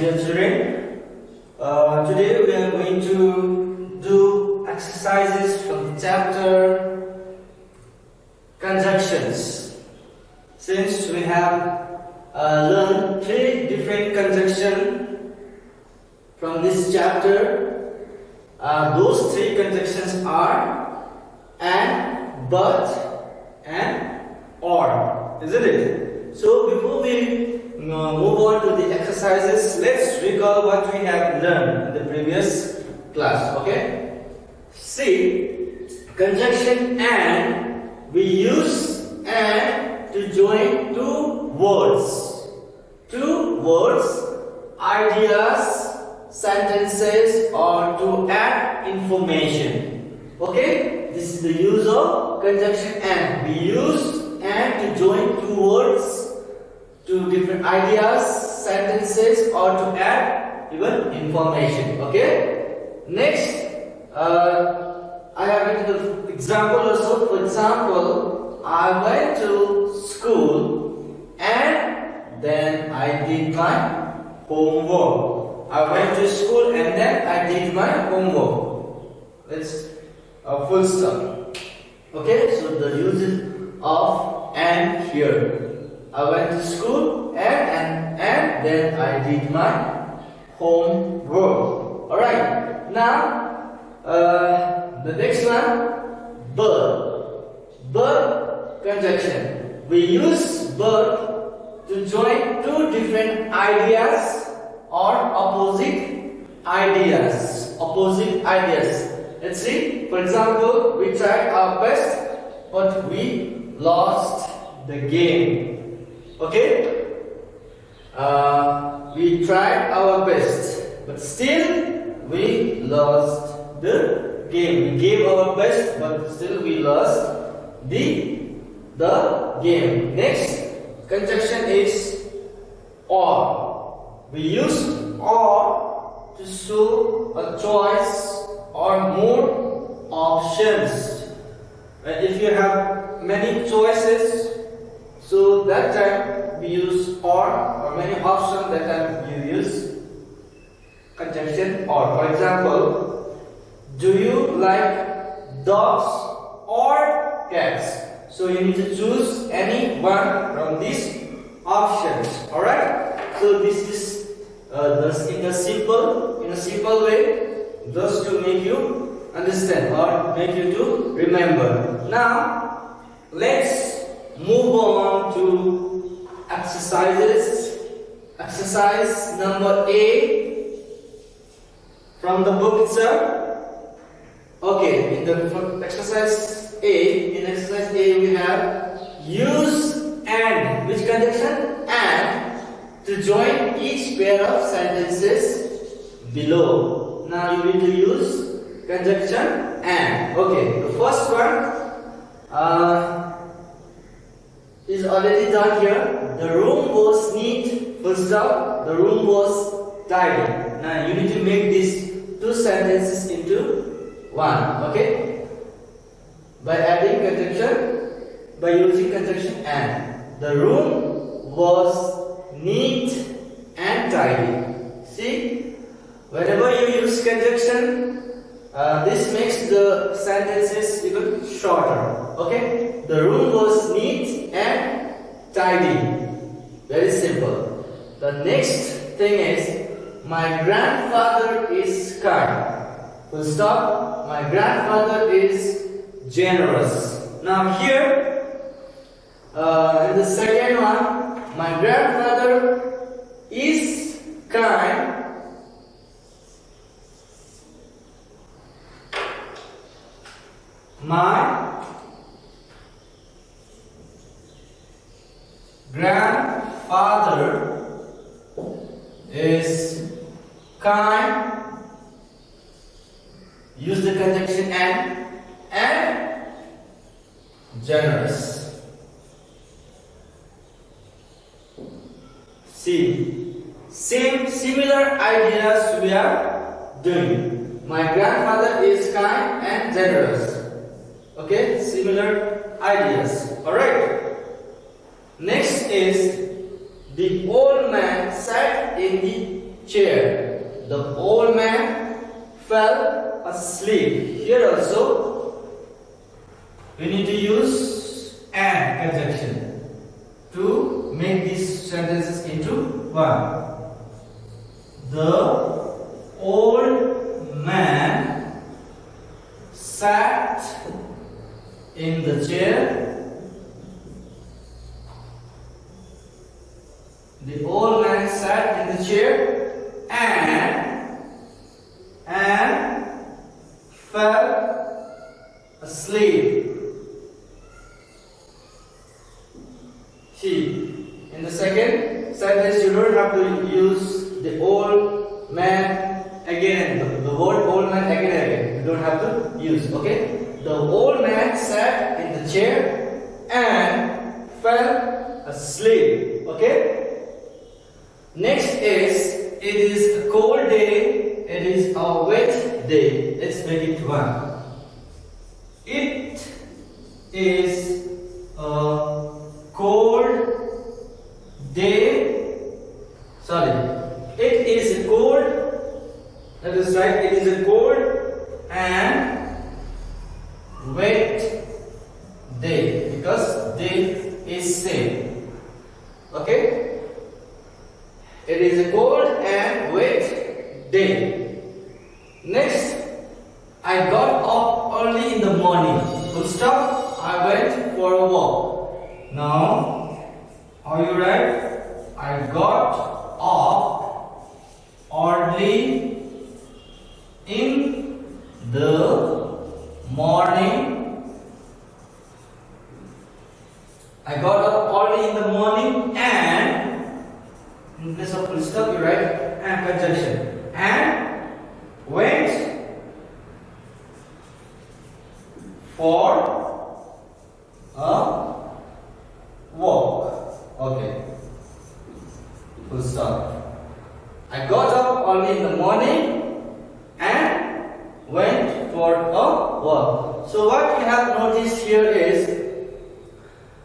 dear children. Today we are going to do exercises from the chapter conjunctions. Since we have learned 3 different conjunctions from this chapter, those 3 conjunctions are and, but, and or, isn't it? So before we move on to the exercises, let's recall what we have learned in the previous class. Okay, see, conjunction and, we use and to join two words, ideas, sentences, or to add information. Okay, this is the use of conjunction and. We use and to join two words, to different ideas, sentences, or to add even information. Okay. Next, I have written the example also. For example, I went to school and then I did my homework. I went to school and then I did my homework. Let's full stop. Okay. So the usage of and here. I went to school and then I did my homework. Alright, now the next one, but conjunction. We use but to join two different ideas or opposite ideas. Let's see, for example, we tried our best but we lost the game. Okay, we tried our best, but still we lost the game. We gave our best, but still we lost the game. Next conjunction is or. We use or to show a choice or more options. And if you have many choices, so that time we use or many options, that time you use conjunction or. For example, do you like dogs or cats? So you need to choose any one from these options. Alright? So this is in a simple way, just to make you understand or make you to remember. Now let's move on to exercises. Exercise number A from the book itself. Okay, in the exercise A, we have use and. Which conjunction? And to join each pair of sentences below. Now you need to use conjunction and. Okay, the first one is already done here. The room was neat. Full stop. The room was tidy. Now you need to make these two sentences into one. Okay. By adding conjunction, by using conjunction and. The room was neat and tidy. See, whenever you use conjunction, this makes the sentences even shorter. Okay. The room was neat and tidy. Very simple. The next thing is, my grandfather is kind. Full stop. My grandfather is generous. Now here, in the second one, my grandfather is kind. My grandfather is kind. Use the conjunction and generous. See, similar ideas we are doing. My grandfather is kind and generous. Okay, similar ideas. Alright. Next is, the old man sat in the chair. The old man fell asleep. Here also we need to use and conjunction to make these sentences into one. The old man sat in the chair. The old man sat in the chair and fell asleep. See, in the second sentence you don't have to use the old man again. The word old man again. You don't have to use. Okay. The old man sat in the chair and fell asleep. Okay. Next is, it is a cold day, it is a wet day. Let's make it one. It is a cold day. Sorry. It is a cold. That is right. It is a cold and wet day, because day is same. Okay. It is a cold and wet day. Next, I got up early in the morning. Full stop. I went for a walk. Now, are you right? I got up early in the morning. I got up early in the morning and in place of full stop, you write and conjunction. And went for a walk. Okay. Full stop. I got up early in the morning and went for a walk. So what we have noticed here is,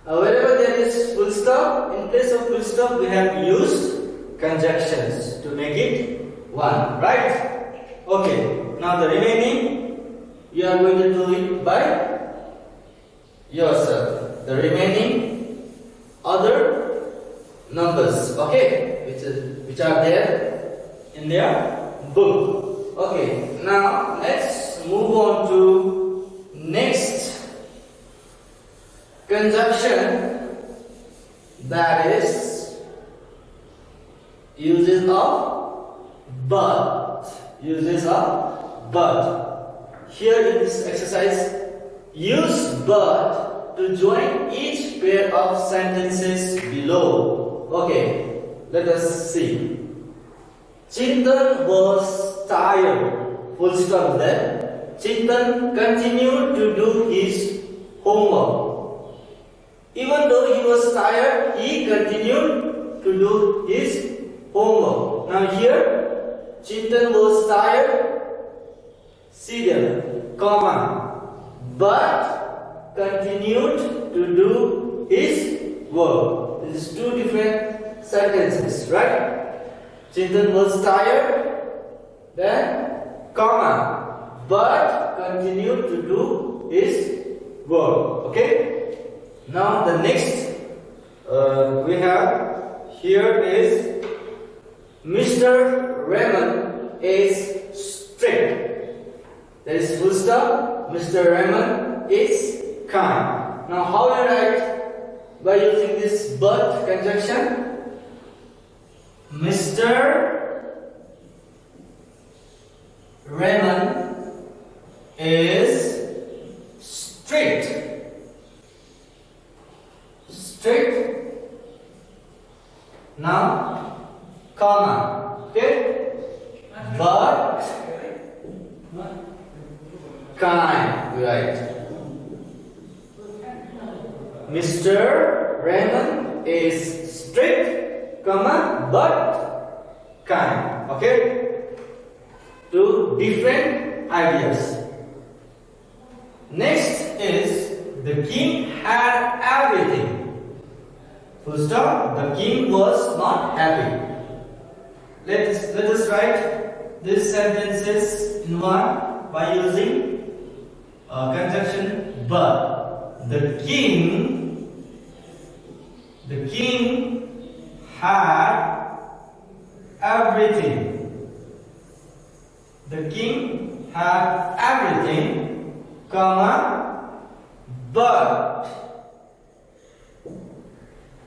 wherever there is full stop, in place of full stop we have used conjunctions to make it one, right? Okay, now the remaining you are going to do it by yourself. The remaining other numbers, okay, which are there in their book. Okay, now let's move on to next conjunction, that is uses of but. Uses of but. Here in this exercise, use but to join each pair of sentences below. Okay, let us see. Chintan was tired. Full stop there. Chintan continued to do his homework. Even though he was tired, he continued to do his homework. Now here, Chintan was tired, see there, comma, but continued to do his work. This is two different sentences, right? Chintan was tired, then comma, but continued to do his work. Okay? Now the next we have here is Mr. Raymond is strict. There is full stop. Mr. Raymond is kind. Now how you write by using this but conjunction? Mr. Raymond is strict. Strict. Now, comma. Okay? But kind. Right. Mr. Raymond is strict, comma, but kind. Okay? Two different ideas. Next is the king had everything. Full stop. The king was not happy. Let us write these sentences in one by using conjunction but. The king had everything. The king had everything, comma, but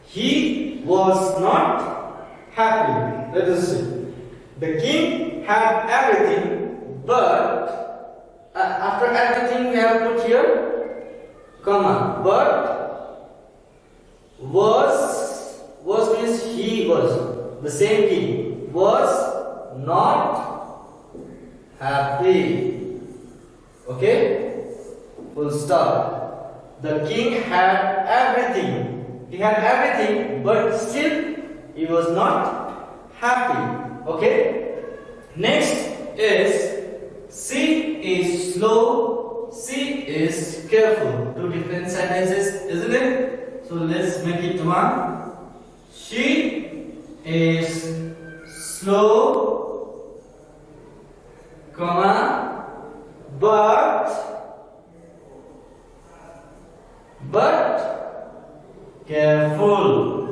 he was not happy. Let us see. The king had everything, but after everything we have put here, comma, but was means he was, the same king was not happy. Okay, full stop. The king had everything. He had everything, but still he was not happy. Okay. Next is she is slow, she is careful. Two different sentences, isn't it? So let's make it one. She is slow, comma, but careful.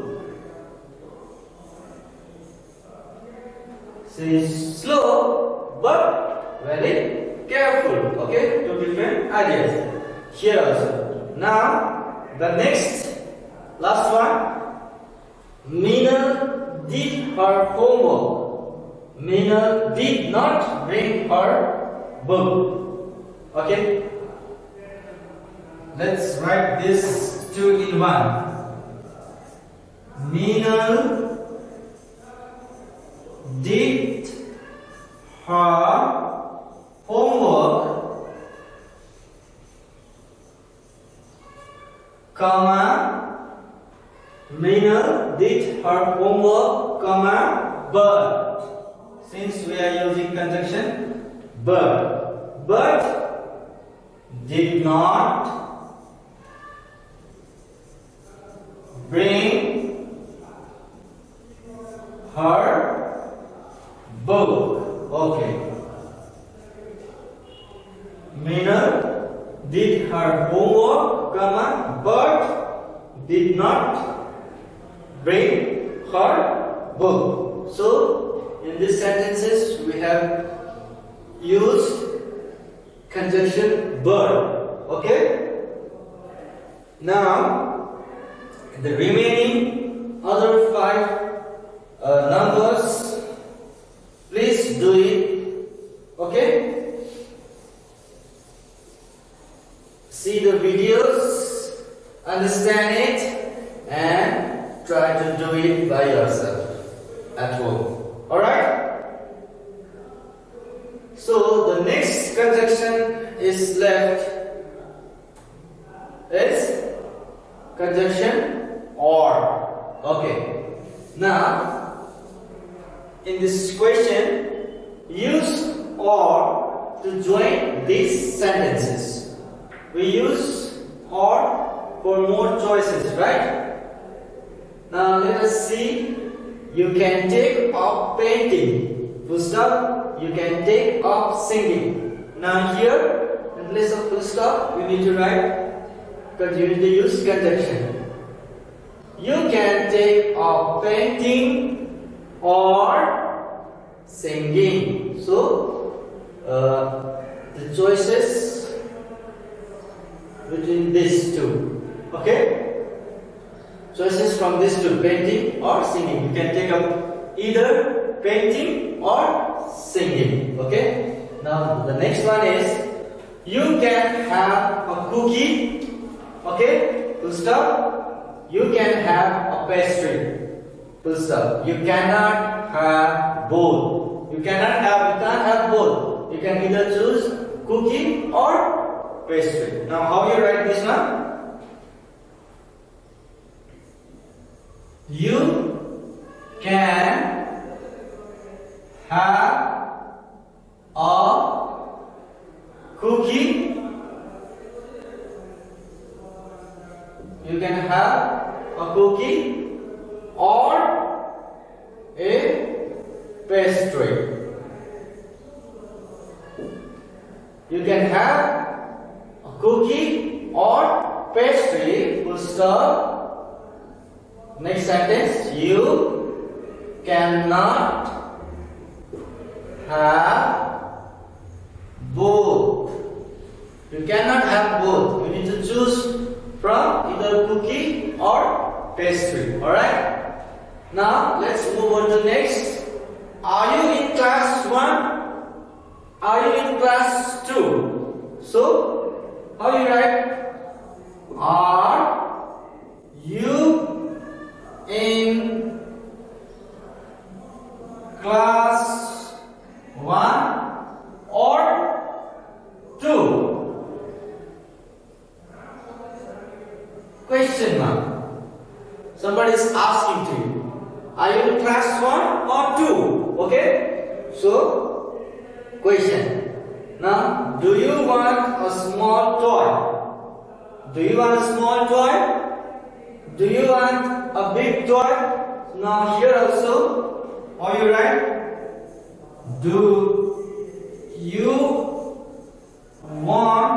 She is slow but very careful. Okay, two different ideas here also. Now the last one. Mina did her homework. Mina did not bring her book. Okay. Let's write this two in one. Mina did her homework, comma, Mina did her homework, comma, but since we are using conjunction but did not bring her book. Okay. Mina did her homework, comma, but did not bring her book. So in these sentences we have used conjunction but. Okay. Now the remaining other five numbers, please do it. Okay. See the videos, understand it, and try to do it by yourself at home. Alright? So the next conjunction is left is conjunction or. Okay. Now in this question, use or to join these sentences. We use or for more choices, right? Now let us see. You can take up painting, full stop. You can take up singing. Now here, in place of full stop, you need to write, because you need to use conjunction. You can take up painting or singing. So the choices between these two. Okay? Choices from these two, painting or singing. You can take up either painting or singing. Okay? Now the next one is you can have a cookie. Okay? Full stop. You can have a pastry. Full stop. You cannot have both. You can't have both. You can either choose cookie or pastry. Now how you write this one? You can have a cookie. You can have a cookie or a pastry. You can have a cookie or pastry. Full stop. Next sentence. You cannot have both. You cannot have both. You need to choose from either cookie or pastry. Alright? Now let's move on to next. Are you in class 1? Are you in class 2? So, how you write? Are you in class 1 or 2? Question mark. Somebody is asking to you. Are you in class 1 or 2? Okay? So, question. Now, do you want a small toy? Do you want a small toy? Do you want a big toy? Now, here also, how you write? Do you want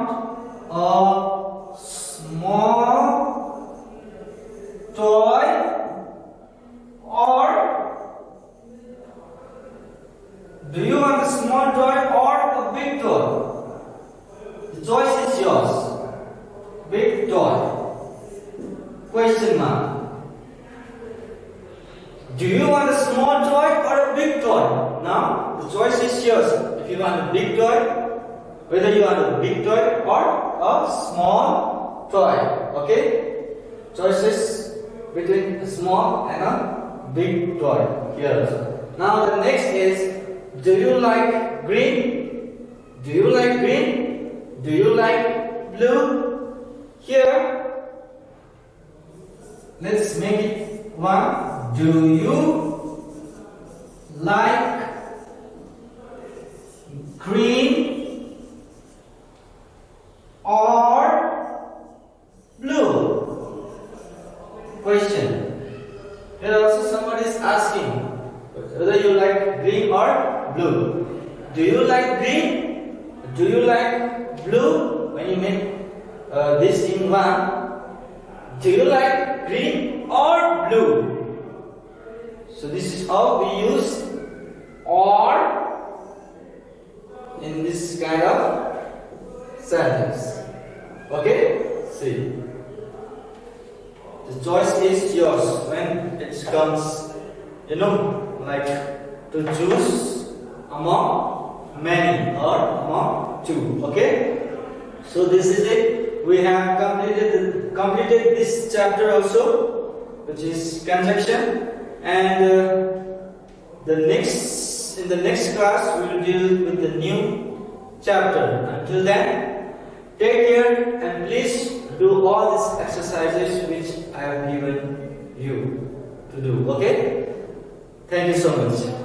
a small toy or do you want a small toy or a big toy? The choice is yours. Big toy. Question mark. Do you want a small toy or a big toy? Now the choice is yours. If you want a big toy, whether you want a big toy or a small toy. Okay? Choices between a small and a big toy. Here. Now the next is, do you like green? Do you like green? Do you like blue? Here, let's make it one. Do you like green or blue? Question. Here also somebody is asking whether you like green or blue. Do you like green? Do you like blue? When you make this in one, do you like green or blue? So this is how we use or in this kind of sentence. Okay? See. The choice is yours when it comes, like to choose among many or among two. Okay? So this is it. We have completed this chapter also, which is conjunction, and in the next class we will deal with the new chapter. Until then, take care and please do all these exercises which I have given you to do. Okay? Thank you so much.